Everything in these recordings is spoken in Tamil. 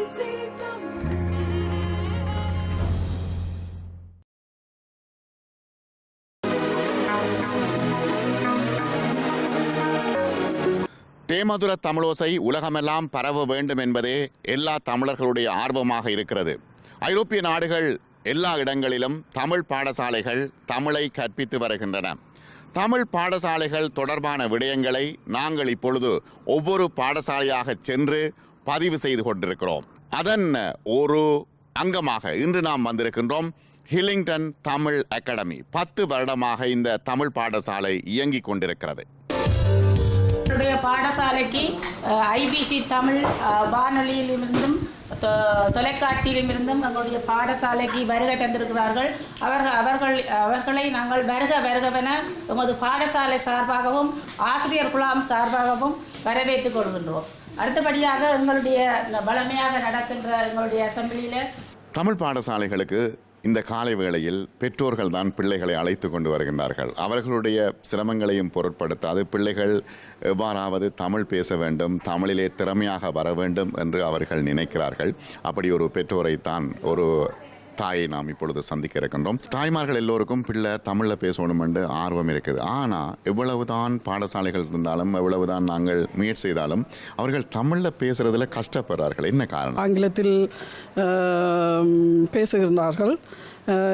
தேமதுர தமிழோசை உலகமெல்லாம் பரவ வேண்டும் என்பதே எல்லா தமிழர்களுடைய ஆர்வமாக இருக்கிறது. ஐரோப்பிய நாடுகள் எல்லா இடங்களிலும் தமிழ் பாடசாலைகள் தமிழை கற்பித்து வருகின்றன. தமிழ் பாடசாலைகள் தொடர்பான விடயங்களை நாங்கள் இப்பொழுது ஒவ்வொரு பாடசாலையாக சென்று பதிவு செய்து கொண்டிருக்கிறோம். அதன் ஒரு அங்கமாக இன்று நாம் வந்திருக்கின்றோம் ஹில்லிங்டன் தமிழ் அகாடமி. 10 வருடமாக இந்த தமிழ் பாடசாலை இயங்கிக் கொண்டிருக்கிறது. பாடசாலைக்கு ஐபிசி தமிழ் வானொலியிலிருந்தும் தொலைக்காட்சியிலிருந்தும் எங்களுடைய பாடசாலைக்கு வருகை தந்திருக்கிறார்கள். அவர்களை நாங்கள் வருகவென எமது பாடசாலை சார்பாகவும் ஆசிரியர் குழாம் சார்பாகவும் வரவேற்றுக் கொள்கின்றோம். அடுத்தபடியாக எங்களுடைய வளமையாக நடக்கின்ற எங்களுடைய அசம்பிளியில் தமிழ் பாடசாலைகளுக்கு இந்த காலை வேளையில் பெற்றோர்கள் தான் பிள்ளைகளை அழைத்து கொண்டு வருகின்றார்கள். அவர்களுடைய சிரமங்களையும் பொருட்படுத்தாது பிள்ளைகள் எவ்வாறாவது தமிழ் பேச வேண்டும், தமிழிலே திறமையாக வர வேண்டும் என்று அவர்கள் நினைக்கிறார்கள். அப்படி ஒரு பெற்றோரைத்தான் ஒரு தாயை நாம் இப்பொழுது சந்திக்க இருக்கின்றோம். தாய்மார்கள் எல்லோருக்கும் பிள்ளை தமிழில் பேசணும் என்று ஆர்வம் இருக்குது. ஆனால் எவ்வளவுதான் பாடசாலைகள் இருந்தாலும் எவ்வளவுதான் நாங்கள் முயற்சி செய்தாலும் அவர்கள் தமிழில் பேசுறதுல கஷ்டப்படுறார்கள். என்ன காரணம்? ஆங்கிலத்தில் பேசுகிறார்கள்.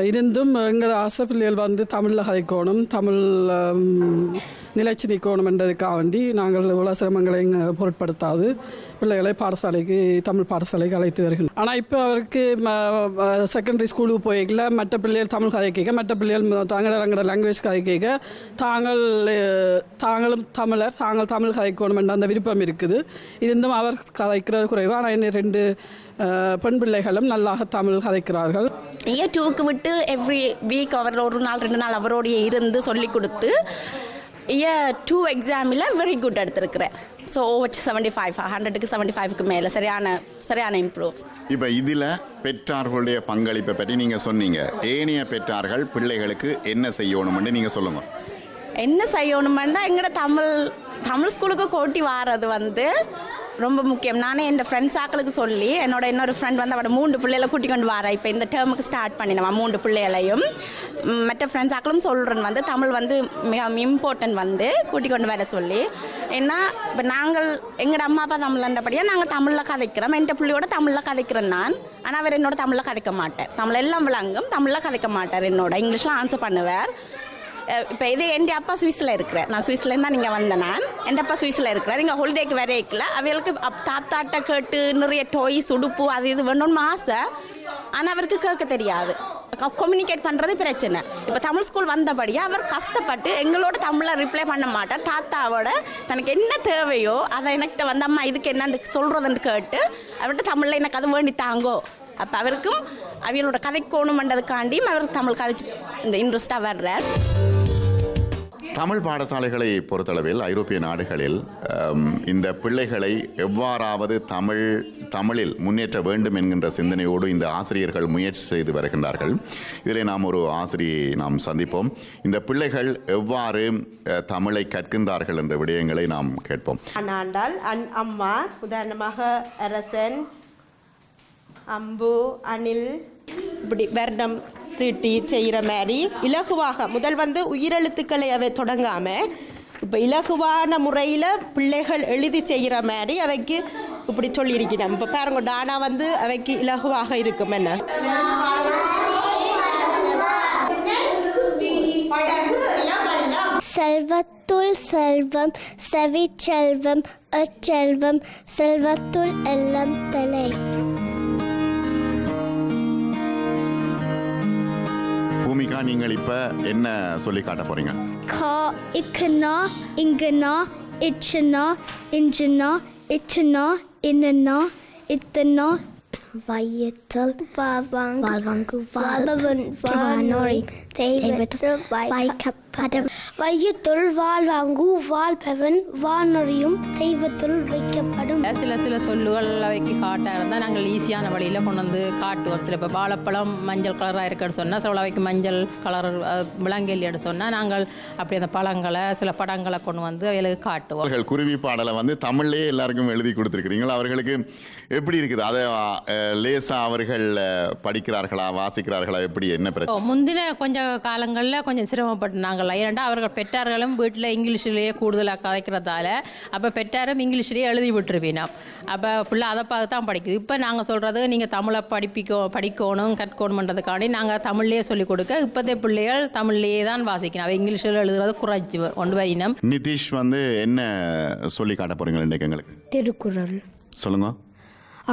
இருந்தும் எங்கள் ஆசை பிள்ளைகள் வந்து தமிழில் கதைக்கணும், தமிழ் நிலைச்சி நிற்கணும் என்றதுக்காக வேண்டி நாங்கள் இவ்வளோ சிரமங்களை பொருட்படுத்தாது பிள்ளைகளை பாடசாலைக்கு தமிழ் பாடசாலைக்கு அழைத்து வருகின்றோம். ஆனால் இப்போ அவருக்கு செகண்டரி ஸ்கூலுக்கு போய்க்கல மற்ற பிள்ளைகள் தமிழ் கதை கேட்க, மற்ற பிள்ளைகள் தங்களோட லாங்குவேஜ் கதை கேட்க, தாங்களும் தமிழர், தாங்கள் தமிழ் கதைக்கணும் என்ற அந்த விருப்பம் இருக்குது. இருந்தும் அவர் கதைக்கிறது குறைவு. ஆனால் என்ன 2 பெண் பிள்ளைகளும் நல்லாக தமிழ் கதைக்கிறார்கள். இயர் 2க்கு விட்டு எவ்ரி வீக் அவர் ஒரு நாள் 2 நாள் அவரோடைய இருந்து சொல்லி கொடுத்து இயர் 2 எக்ஸாமில் வெரி குட் எடுத்திருக்கிறேன். ஸோ ஓவர் 75, 100க்கு 75க்கு மேலே சரியான இம்ப்ரூவ். இப்போ இதில் பெற்றார்களுடைய பங்களிப்பை பற்றி நீங்கள் சொன்னீங்க. ஏனைய பெற்றார்கள் பிள்ளைகளுக்கு என்ன செய்யணும்னு நீங்கள் சொல்லுங்கள். என்ன செய்யணுமென்னா எங்களோட தமிழ் ஸ்கூலுக்கு கோட்டி வாரது வந்து ரொம்ப முக்கியம். நானே என் ஃப்ரெண்ட்ஸ் ஆக்களுக்கு சொல்லி இன்னொரு ஃப்ரெண்ட் வந்து அவட 3 பிள்ளைகளை கூட்டி கொண்டு வரா. இப்போ இந்த டேர்முக்கு ஸ்டார்ட் பண்ணினவன் 3 பிள்ளைகளையும் மற்ற ஃப்ரெண்ட்ஸ் ஆக்களும் சொல்கிறேன் வந்து தமிழ் வந்து மிக இம்பார்ட்டன்ட் வந்து கூட்டி கொண்டு வர சொல்லி. ஏன்னா இப்போ நாங்கள் எங்களோட அம்மா அப்பா தமிழ்ன்றபடியாக நாங்கள் தமிழில் கதைக்கிறோம். என் பிள்ளையோட தமிழில் கதைக்கிறேன் நான். ஆனால் அவர் என்னோட தமிழில் கதைக்க மாட்டார். தமிழ் எல்லாம் விளங்கும், தமிழில் கதைக்க மாட்டார். என்னோட இங்கிலீஷில் ஆன்சர் பண்ணுவார். இப்போ இது என் அப்பா சுவிஸில் இருக்கிறேன். நான் சுவிஸ்லேருந்து தான் நீங்கள் வந்தேன். என் அப்பா சுவிஸில் இருக்கிறேன். இங்கே ஹாலிடேக்கு வரைக்கல அவளுக்கு தாத்தாட்ட கேட்டு நிறைய டோய்ஸ் உடுப்பு அது இது வேணும்னு ஆசை. ஆனால் அவருக்கு கேட்க தெரியாது. கம்யூனிகேட் பண்ணுறது பிரச்சனை. இப்போ தமிழ் ஸ்கூல் வந்தபடியாக அவர் கஷ்டப்பட்டு எங்களோட தமிழில் ரிப்ளை பண்ண மாட்டார். தாத்தாவோட தனக்கு என்ன தேவையோ அதை எனக்கிட்ட வந்து அம்மா இதுக்கு என்னன்னு சொல்கிறதுன்னு கேட்டு அவர்கிட்ட தமிழில் எனக்கு அது வேண்டி தாங்கோ. அப்போ அவருக்கும் அவளோட கதைக்கோணுமென்றதுக்காண்டியும் அவருக்கு தமிழ் கதை இந்த இன்ட்ரெஸ்டாக வர்றார். தமிழ் பாடசாலைகளை பொறுத்தளவில் ஐரோப்பிய நாடுகளில் இந்த பிள்ளைகளை எவ்வாறாவது தமிழில் முன்னேற்ற வேண்டும் என்கின்ற சிந்தனையோடு இந்த ஆசிரியர்கள் முயற்சி செய்து வருகின்றார்கள். இதில் நாம் ஒரு ஆசிரியை நாம் சந்திப்போம். இந்த பிள்ளைகள் எவ்வாறு தமிழை கற்கின்றார்கள் என்ற விடயங்களை நாம் கேட்போம். ஆண்டால் அம்மா உதாரணமாக அரசன், அம்பு, அணில் இப்படி வருடம் தீட்டி செய்கிற மாதிரி இலகுவாக முதல் வந்து உயிரெழுத்துக்களை அவை தொடங்காமல் இப்போ இலகுவான முறையில் பிள்ளைகள் எழுதி செய்கிற மாதிரி அவைக்கு இப்படி சொல்லியிருக்கிறோம். இப்போ பாருங்க டானா வந்து அவைக்கு இலகுவாக இருக்கும். என்ன செல்வத்துள் செல்வம் செவிச்செல்வம் அச்செல்வம் செல்வத்துள் எல்லாம் தலை. பூமிகா, நீங்கள் இப்போ என்ன சொல்லி காட்ட போறீங்க? கா இக்கனா இங்கனா இச்சனா இஞ்சனா இச்சனா இன்னனா இத்தனா வையத்தல் வாழ்வாங்கு வாழ்பவன் வானோரி தெய்வத்தில் வைக்கப்படும் வையத்துள் வாழ்வாங்கு வாழ்பவன் வானொறியும் தெய்வத்துள் வைக்கப்படும். சில சொல்லுகள் அவைக்கு காட்டாக இருந்தால் நாங்கள் ஈஸியான வழியில் கொண்டு வந்து காட்டுவோம். சில இப்போ வாழைப்பழம் மஞ்சள் கலராக இருக்குன்னு சொன்னால் சில அவைக்கு மஞ்சள் கலர் விலங்கெல்லின்னு சொன்னால் நாங்கள் அப்படி அந்த பழங்களை சில படங்களை கொண்டு வந்து அவைகளுக்கு காட்டுவோம். அவர்கள் குருவி பாடலை வந்து தமிழ்லேயே எல்லாருக்கும் எழுதி கொடுத்துருக்கிறீங்களா? அவர்களுக்கு எப்படி இருக்குது? அதை லேசா அவர்கள் படிக்கிறார்களா, வாசிக்கிறார்களா, எப்படி, என்ன பிரச்சனை? முந்தின கொஞ்சம் காலங்களில் கொஞ்சம் சிரமப்பட்டு நாங்கள். ஏன்னா அவர்கள் பெற்றார்களும் வீட்டில் இங்கிலீஷ்லேயே கூடுதலாக கதைக்கிறதால அப்போ பெற்றாரும் இங்கிலீஷ்லேயே எழுதி விட்டுருவீனோம். அப்போ பிள்ளை அதை பார்த்து தான் படிக்குது. இப்போ நாங்கள் சொல்கிறது நீங்கள் தமிழை படிக்கணும் கற்கணுன்றதுக்காண்டி நாங்கள் தமிழ்லேயே சொல்லிக் கொடுக்க இப்போதைய பிள்ளைகள் தமிழ்லேயே தான் வாசிக்கணும். அவள் இங்கிலீஷில் எழுதுறது குறைச்சி கொண்டு வரினோம். நிதிஷ் வந்து என்ன சொல்லி காட்ட போகிறீங்க இன்றைக்கு எங்களுக்கு? திருக்குறள் சொல்லுங்க.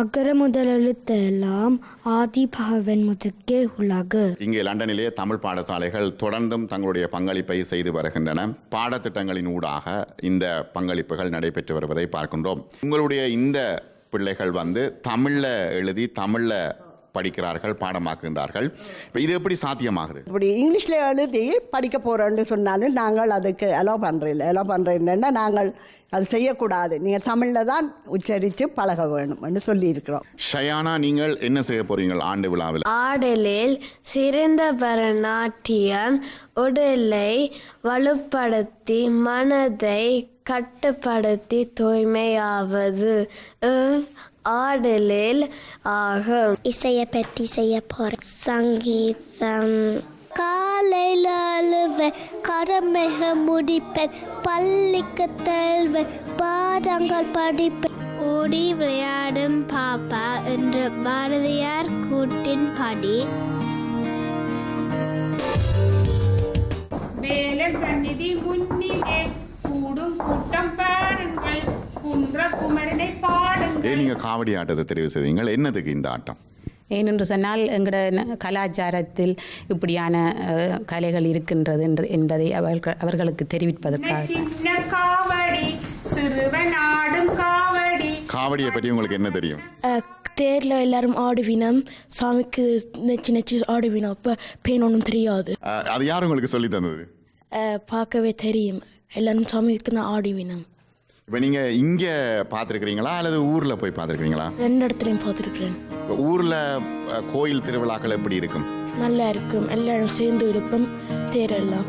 அக்கர முதல் எழுத்தெல்லாம் ஆதி பகவன் முதற்கே உலகு. இங்கே லண்டனிலே தமிழ் பாடசாலைகள் தொடர்ந்தும் தங்களுடைய பங்களிப்பை செய்து வருகின்றன. பாடத்திட்டங்களின் ஊடாக இந்த பங்களிப்புகள் நடைபெற்று வருவதை பார்க்கின்றோம். உங்களுடைய இந்த பிள்ளைகள் வந்து தமிழில் எழுதி தமிழில் படிக்கிறார்கள், பாடமாக்குகின்றார்கள். இப்போ இது எப்படி சாத்தியமாகுது? இப்படி இங்கிலீஷில் எழுதி படிக்க போகிறோன்னு சொன்னாலும் நாங்கள் அதுக்கு அலோவ் பண்ணுறேன்னா நாங்கள் அது செய்யக்கூடாது, நீங்கள் தமிழில் தான் உச்சரித்து பழக வேணும்னு சொல்லியிருக்கிறோம். ஷயானா, நீங்கள் என்ன செய்ய போறீங்க ஆண்டு விழாவில்? ஆடலில் சிறந்த பரநாட்டியம் உடலை வலுப்படுத்தி மனதை கட்டுப்படுத்தி தூய்மையாவது ஆடலில் ஆகும். இசையை பற்றி செய்ய போகிறேன். சங்கீதம். காலையில் அழுவேன், கடமைக முடிப்பேன், பள்ளிக்கு செல்வேன், பாடங்கள் படிப்பேன். ஓடி விளையாடும் பாப்பா என்று பாரதியார் கூட்டின் படி. வேலன் சந்நிதி முன்னிலே கூடும் கூட்டம் பாருங்கள், குன்ற குமரனை பாடுங்கள். ஏன் நீங்கள் காவடி ஆட்டத்தை தெரிவு செய்தீங்கள்? என்னதுக்கு இந்த ஆட்டம்? ஏனென்று சொன்னால் எங்களோட கலாச்சாரத்தில் இப்படியான கலைகள் இருக்கின்றது என்பதை அவர்களுக்கு தெரிவிப்பதற்காக. காவடியை பற்றி உங்களுக்கு என்ன தெரியும்? தேரில் எல்லாரும் ஆடுவினம், சாமிக்கு நெச்சு நெச்சு ஆடுவினம். அப்போ பெயின் ஒன்றும் தெரியாது. அது யார் உங்களுக்கு சொல்லி தந்தது? பார்க்கவே தெரியும், எல்லாரும் சாமிக்கு தான் ஆடுவினம். இப்போ நீங்கள் இங்கே பார்த்துருக்கிறீங்களா அல்லது ஊரில் போய் பார்த்துருக்கிறீங்களா? 2 இடத்துலையும் பார்த்துருக்குறேன். இப்போ ஊரில் கோயில் திருவிழாக்கள் எப்படி இருக்கும்? நல்லா இருக்கும், எல்லாரும் சேர்ந்து இருப்போம் தேரெல்லாம்.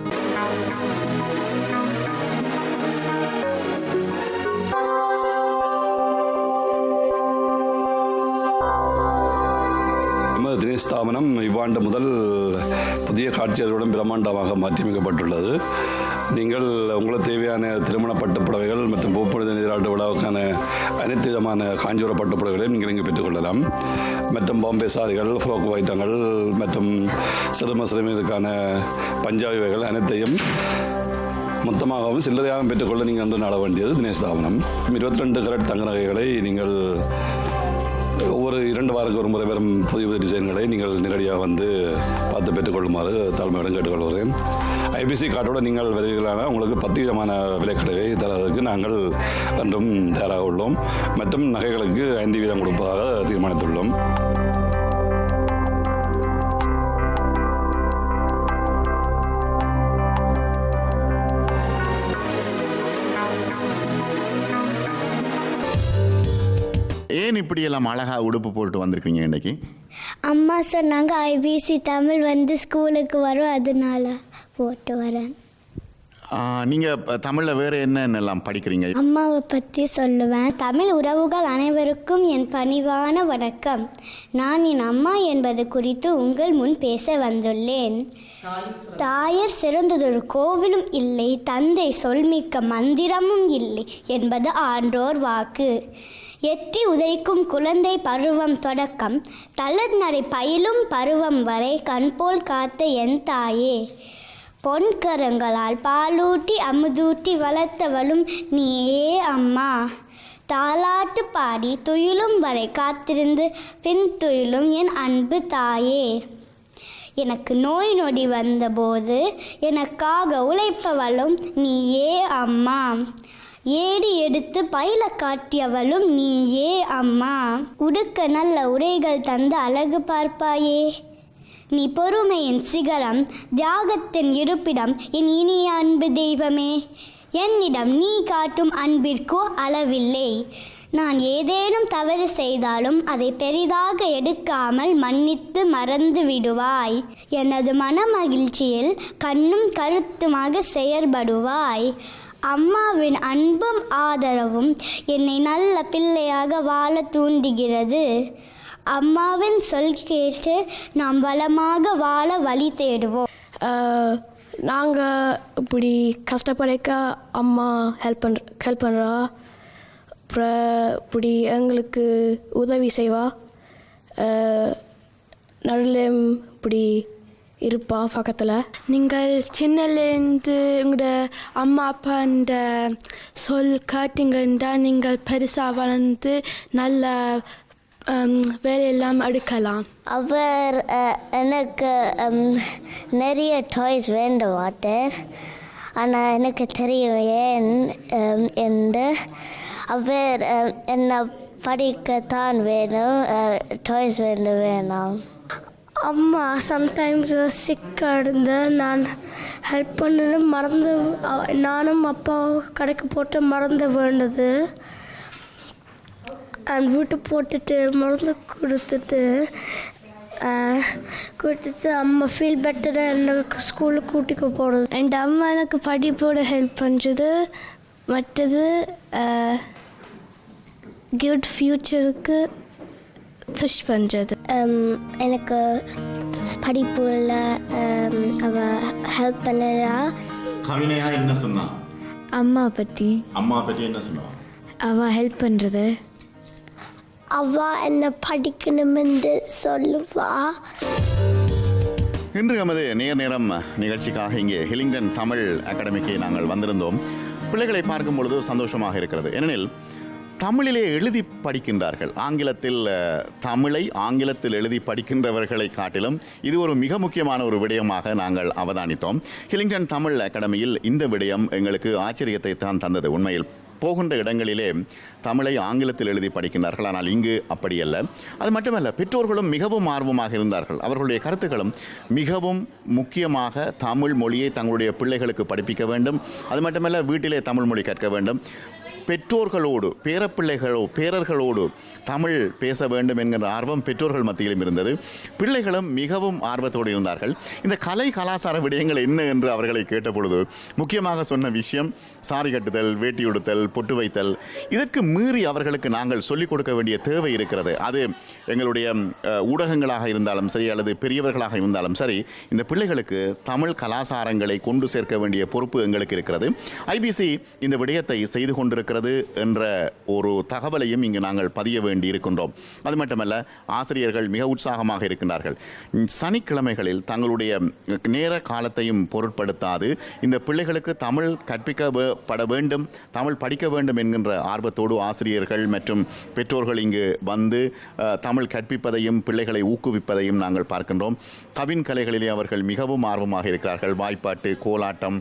தினேஷ் ஸ்தாபனம் இவ்வாண்டு முதல் புதிய காட்சியர்களுடன் பிரம்மாண்டமாக மாற்றியமைக்கப்பட்டுள்ளது. நீங்கள் உங்களுக்கு தேவையான திருமண பட்டுப்புடவைகள் மற்றும் பூப்பொழுது நீராட்டு விழாவுக்கான அனைத்து விதமான காஞ்சிபுர பட்டுப்புடவைகளையும் நீங்கள் இங்கே பெற்றுக்கொள்ளலாம். மற்றும் பாம்பே சாரிகள், ஃப்ரோக் ஐட்டங்கள் மற்றும் சிறுமிகளுக்கான பஞ்சாபி வகைகள் அனைத்தையும் மொத்தமாகவும் சில்லறையாகவும் பெற்றுக்கொள்ள நீங்கள் வந்து நாட வேண்டியது தினேஷ் ஸ்தாபனம். 22 கரட் தங்க நகைகளை நீங்கள் ஒவ்வொரு 2 வாரத்துக்கு ஒரு முறை பெறும் புதிய புதிய டிசைன்களை நீங்கள் நேரடியாக வந்து பார்த்து பெற்றுக்கொள்ளுமாறு தாழ்மையுடன் கேட்டுக்கொள்கிறேன். ஐபிசி கார்டோடு நீங்கள் வருவீர்களான உங்களுக்கு 10 விதமான விலைக்கடையை தருவதற்கு நாங்கள் என்றும் தயாராக உள்ளோம். மற்றும் நகைகளுக்கு 5 வீதம் கொடுப்பதாக தீர்மானித்துள்ளோம். ஏன் இப்படியெல்லாம் அழகாக உடுப்பு போட்டு வந்திருக்கீங்க இன்னைக்கு? அம்மா சொன்னாங்க ஐபிசி தமிழ் வந்து ஸ்கூலுக்கு வரும், அதனால போட்டு வரேன். நீங்கள் தமிழில் வேறு என்னென்னலாம் படிக்கிறீங்க? அம்மாவை பற்றி சொல்லுவேன். தமிழ் உறவுகள் அனைவருக்கும் என் பணிவான வணக்கம். நான் என் அம்மா என்பது குறித்து உங்கள் முன் பேச வந்துள்ளேன். தாயர் சிறந்ததொரு கோவிலும் இல்லை, தந்தை சொல்மிக்க மந்திரமும் இல்லை என்பது ஆன்றோர் வாக்கு. எட்டி உதைக்கும் குழந்தை பருவம் தொடக்கம் தளர்நடை பயிலும் பருவம் வரை கண்போல் காத்த என் தாயே, பொன்கரங்களால் பாலூட்டி அமுதூட்டி வளர்த்தவளும் நீயே அம்மா. தாலாட்டு பாடி துயிலும் வரை காத்திருந்து பின் துயிலும் என் அன்பு தாயே. எனக்கு நோய் நொடி வந்தபோது எனக்காக உழைப்பவளும் நீயே அம்மா. ஏடி எடுத்து பயில காட்டியவளும் நீயே அம்மா. உடுக்க நல்ல உரைகள் தந்து அழகு பார்ப்பாயே, நீ பொறுமையின் சிகரம், தியாகத்தின் இருப்பிடம், என் இனிய அன்பு தெய்வமே. என்னிடம் நீ காட்டும் அன்பிற்கோ அளவில்லை. நான் ஏதேனும் தவறு செய்தாலும் அதை பெரிதாக எடுக்காமல் மன்னித்து மறந்து விடுவாய். எனது மன மகிழ்ச்சியில் கண்ணும் கருத்துமாக செயற்படுவாய். அம்மாவின் அன்பும் ஆதரவும் என்னை நல்ல பிள்ளையாக வாழ தூண்டுகிறது. அம்மாவின் சொல் கேட்டு நாம் வளமாக வாழ வழி தேடுவோம். நாங்கள் இப்படி கஷ்டப்படைக்க அம்மா ஹெல்ப் பண்ணுறா. அப்புறம் இப்படி எங்களுக்கு உதவி செய்வா. நடுவில் இப்படி இருப்பா பக்கத்தில். நீங்கள் சின்னலேருந்து உங்களோட அம்மா அப்பான்ற சொல் கேட்டீங்கன்னா நீங்கள் பெருசாக வளர்ந்து நல்ல வேலையெல்லாம் எடுக்கலாம். அவர் எனக்கு நிறைய டாய்ஸ் வேண்ட மாட்டார். ஆனால் எனக்கு தெரியும் ஏன் என்று. அவர் என்னை படிக்கத்தான் வேணும், டாய்ஸ் வேணாம். அம்மா சம்டைம்ஸ் சிக்காக இருந்து நான் ஹெல்ப் பண்ணணும் நானும் அப்பா கடைக்கு போட்டு மறந்து வேண்டது. வீட்டு போட்டுட்டு மருந்து கொடுத்துட்டு அம்மா ஃபீல் பெட்டராக எனக்கு ஸ்கூலுக்கு கூட்டிக்கு போகிறது. என் அம்மா எனக்கு படிப்போட ஹெல்ப் பண்ணுறது. மற்றது குட் ஃப்யூச்சருக்கு புஷ் பண்ணுறது. எனக்கு படிப்பில் அவள் ஹெல்ப் பண்ணுறா. கவினையா என்ன சொன்னா? அம்மா பற்றி என்ன சொன்னா? அவள் ஹெல்ப் பண்ணுறது. அவள் என்ன படிக்கணும் என்று சொல்லுவா. இன்று நமது நேரம் நிகழ்ச்சிக்காக இங்கே ஹிலிங்டன் தமிழ் அகாடமிக்கு நாங்கள் வந்திருந்தோம். பிள்ளைகளை பார்க்கும் பொழுது சந்தோஷமாக இருக்கிறது. ஏனெனில் தமிழிலே எழுதி படிக்கின்றார்கள். தமிழை ஆங்கிலத்தில் எழுதி படிக்கின்றவர்களை காட்டிலும் இது ஒரு மிக முக்கியமான ஒரு விடயமாக நாங்கள் அவதானித்தோம். ஹிலிங்டன் தமிழ் அகாடமியில் இந்த விடயம் எங்களுக்கு ஆச்சரியத்தை தான் தந்தது. உண்மையில் போகின்ற இடங்களிலே தமிழை ஆங்கிலத்தில் எழுதி படிக்கின்றார்கள். ஆனால் இங்கு அப்படியல்ல. அது மட்டுமல்ல, பெற்றோர்களும் மிகவும் ஆர்வமாக இருந்தார்கள். அவர்களுடைய கருத்துக்களும் மிகவும் முக்கியமாக தமிழ் மொழியை தங்களுடைய பிள்ளைகளுக்கு படிப்பிக்க வேண்டும். அது மட்டுமல்ல, வீட்டிலே தமிழ் மொழி கற்க வேண்டும். பெற்றோர்களோடு பேரர்களோடு தமிழ் பேச வேண்டும் என்கிற ஆர்வம் பெற்றோர்கள் மத்தியிலும் இருந்தது. பிள்ளைகளும் மிகவும் ஆர்வத்தோடு இருந்தார்கள். இந்த கலை கலாச்சார விடயங்கள் என்ன என்று அவர்களை கேட்டபொழுது முக்கியமாக சொன்ன விஷயம் சாரி கட்டுதல், வேட்டி உடுத்தல், பொட்டு வைத்தல். இதற்கு மீறி அவர்களுக்கு நாங்கள் சொல்லிக் கொடுக்க வேண்டிய தேவை இருக்கிறது. அது எங்களுடைய ஊடகங்களாக இருந்தாலும் சரி, அல்லது பெரியவர்களாக இருந்தாலும் சரி, இந்த பிள்ளைகளுக்கு தமிழ் கலாச்சாரங்களை கொண்டு சேர்க்க வேண்டிய பொறுப்பு எங்களுக்கு இருக்கிறது. ஐபிசி இந்த விடயத்தை செய்து கொண்டிருக்கிறது என்ற ஒரு தகவலையும் இங்கு நாங்கள் பதிய வேண்டி இருக்கின்றோம். அது மட்டுமல்ல, ஆசிரியர்கள் மிக உற்சாகமாக இருக்கின்றார்கள். சனிக்கிழமைகளில் தங்களுடைய நேர காலத்தையும் பொருட்படுத்தாது இந்த பிள்ளைகளுக்கு தமிழ் கற்பிக்கப்பட வேண்டும், தமிழ் படிக்க வேண்டும் என்கின்ற ஆர்வத்தோடு ஆசிரியர்கள் மற்றும் பெற்றோர்கள் இங்கு வந்து தமிழ் கற்பிப்பதையும் பிள்ளைகளை ஊக்குவிப்பதையும் நாங்கள் பார்க்கின்றோம். கவின் கலைகளிலே அவர்கள் மிகவும் ஆர்வமாக இருக்கிறார்கள். வாய்ப்பாட்டு, கோலாட்டம்,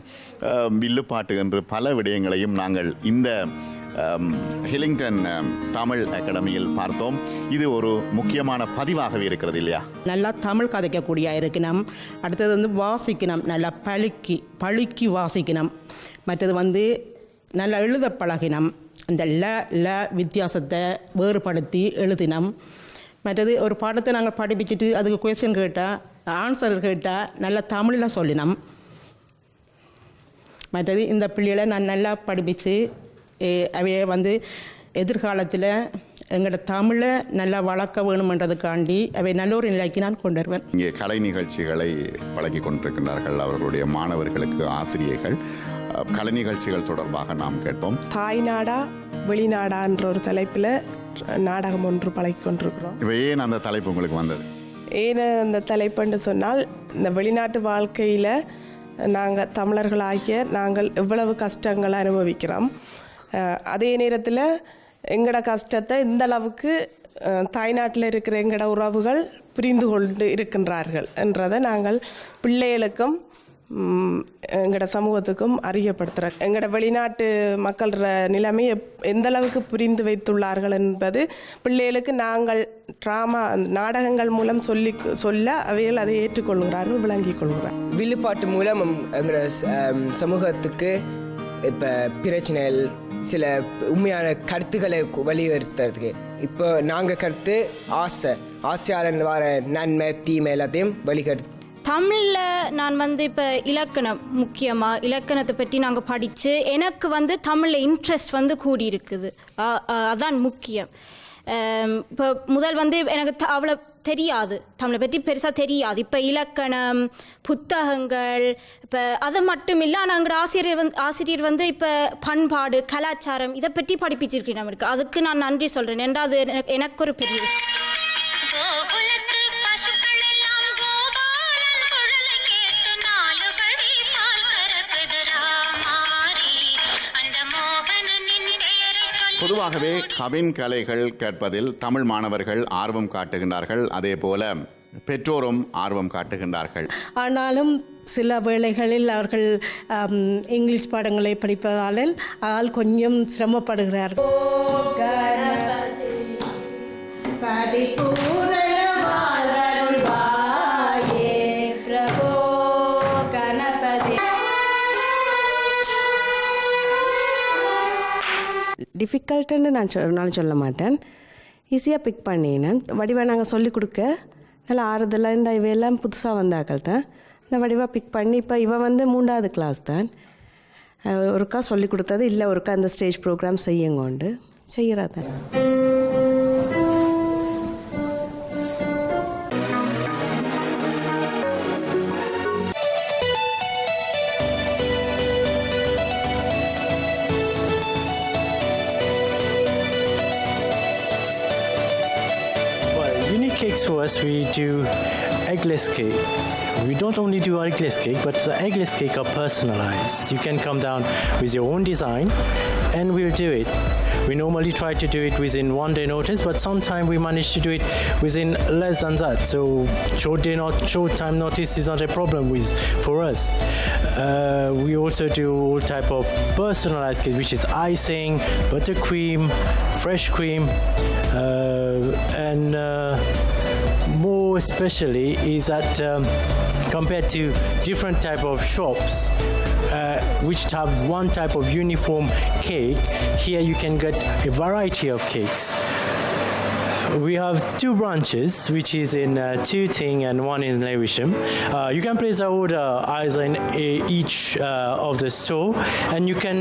வில்லுப்பாட்டு என்று பல விடயங்களையும் நாங்கள் இந்த ஹிலிங்டன் தமிழ் அகாடமியில் பார்த்தோம். இது ஒரு முக்கியமான பதிவாகவே இருக்கிறது இல்லையா? நல்லா தமிழ் கதைக்கக்கூடிய இருக்கணும். அடுத்தது வாசிக்கணும், நல்லா பழுக்கி வாசிக்கணும். மற்றது நல்லா எழுத பழகினம். இந்த ல வித்தியாசத்தை வேறுபடுத்தி எழுதினம். மற்றது ஒரு பாடத்தை நாங்கள் படிப்பிச்சுட்டு அதுக்கு கொஸ்டின் கேட்டால், ஆன்சர் கேட்டால் நல்லா தமிழில் சொல்லினோம். மற்றது இந்த பிள்ளைகளை நான் நல்லா படிப்பித்து அவைய எதிர்காலத்தில் எங்களோட தமிழை நல்லா வளர்க்க வேணுமென்றதுக்காண்டி அவை நல்ல ஒரு நிலைக்கு நான் கொண்டு வருவேன். இங்கே கலை நிகழ்ச்சிகளை பழகி கொண்டிருக்கின்றார்கள் அவர்களுடைய மாணவர்களுக்கு ஆசிரியர்கள். கலை நிகழ்ச்சிகள் தொடர்பாக நாம் கேட்போம். தாய்நாடா வெளிநாடா என்ற ஒரு தலைப்பில் நாடகம் ஒன்று பழகி கொண்டிருக்கிறோம். இப்போ ஏன் அந்த தலைப்பு உங்களுக்கு வந்தது? ஏன் அந்த தலைப்புன்னு சொன்னால், இந்த வெளிநாட்டு வாழ்க்கையில் நாங்கள் தமிழர்களாகிய நாங்கள் எவ்வளவு கஷ்டங்களை அனுபவிக்கிறோம். அதே நேரத்தில் எங்களோட கஷ்டத்தை இந்த அளவுக்கு தாய்நாட்டில் இருக்கிற எங்களோட உறவுகள் புரிந்து கொண்டு இருக்கின்றார்கள் என்றதை நாங்கள் பிள்ளைகளுக்கும் எங்களோட சமூகத்துக்கும் அறியப்படுத்துகிற எங்களோட வெளிநாட்டு மக்கள நிலைமை எந்த அளவுக்கு புரிந்து வைத்துள்ளார்கள் என்பது பிள்ளைகளுக்கு நாங்கள் ட்ராமா நாடகங்கள் மூலம் சொல்ல அவைகள் அதை ஏற்றுக்கொள்கிறார்கள், விளங்கிக் கொள்கிறார். வில்லுப்பாட்டு மூலம் எங்களோட சமூகத்துக்கு இப்போ பிரச்சனைகள் சில உண்மையான கருத்துக்களை வலியுறுத்துறதுக்கு இப்போ நாங்கள் கருத்து ஆசையாளன் வர நன்மை தீமை எல்லாத்தையும் வழிகருத்து. தமிழில் நான் இப்போ இலக்கணம் முக்கியமாக இலக்கணத்தை பற்றி நாங்கள் படித்து எனக்கு தமிழில் இன்ட்ரெஸ்ட் கூடி இருக்குது. அதான் முக்கியம். இப்போ முதல் எனக்கு அவ்வளோ தெரியாது, தமிழை பற்றி பெருசாக தெரியாது. இப்போ இலக்கணம் புத்தகங்கள் இப்போ அது மட்டும் இல்லை, ஆனால் எங்களோட ஆசிரியர் இப்போ பண்பாடு கலாச்சாரம் இதை பற்றி படிப்பிச்சிருக்கேன் நம்மளுக்கு. அதுக்கு நான் நன்றி சொல்கிறேன். ஏன்னா அது எனக்கு ஒரு பெரிய பொதுவாகவே கவின் கலைகள் கேட்பதில் தமிழ் மாணவர்கள் ஆர்வம் காட்டுகின்றார்கள், அதே போல பெற்றோரும் ஆர்வம் காட்டுகின்றார்கள். ஆனாலும் சில வேளைகளில் அவர்கள் இங்கிலீஷ் பாடங்களை படிப்பதால் கொஞ்சம் சிரமப்படுகிறார்கள். டிஃபிகல்ட்டுன்னு நான் சொல்ல மாட்டேன், ஈஸியாக பிக் பண்ணினேன். வடிவாக நாங்கள் சொல்லிக் கொடுக்க நல்லா ஆறுதலாக இந்த இவையெல்லாம் புதுசாக வந்தாக்கள் தான் இந்த வடிவாக பிக் பண்ணி இப்போ இவன் 3வது கிளாஸ் தான். ஒருக்கா சொல்லிக் கொடுத்தது இல்லை, ஒருக்கா அந்த ஸ்டேஜ் ப்ரோக்ராம் செய்யுங்கோண்டு செய்கிறா தான். Cakes for us, we do eggless cake. We don't only do eggless cake, but the eggless cake are personalized. You can come down with your own design and we'll do it. We normally try to do it within 1 day notice, but sometimes we manage to do it within less than that. So short time notice is not a problem for us. We also do all type of personalized cake, which is icing, buttercream, fresh cream, and more especially is that compared to different type of shops which have one type of uniform cake, here you can get a variety of cakes. We have 2 branches, which is in Tooting and one in Lewisham. You can place an order either in each of the store, and you can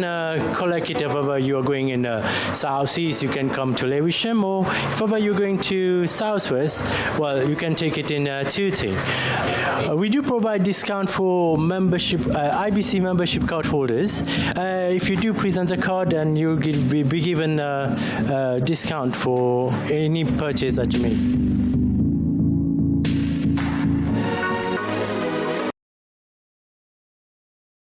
collect it if ever you are going in South East. You can come to Lewisham, or if ever you're going to Southwest, well, you can take it in Tooting. We do provide discount for membership, IBC membership card holders. If you do present a card, and you'll be given a discount for any purchase that you make.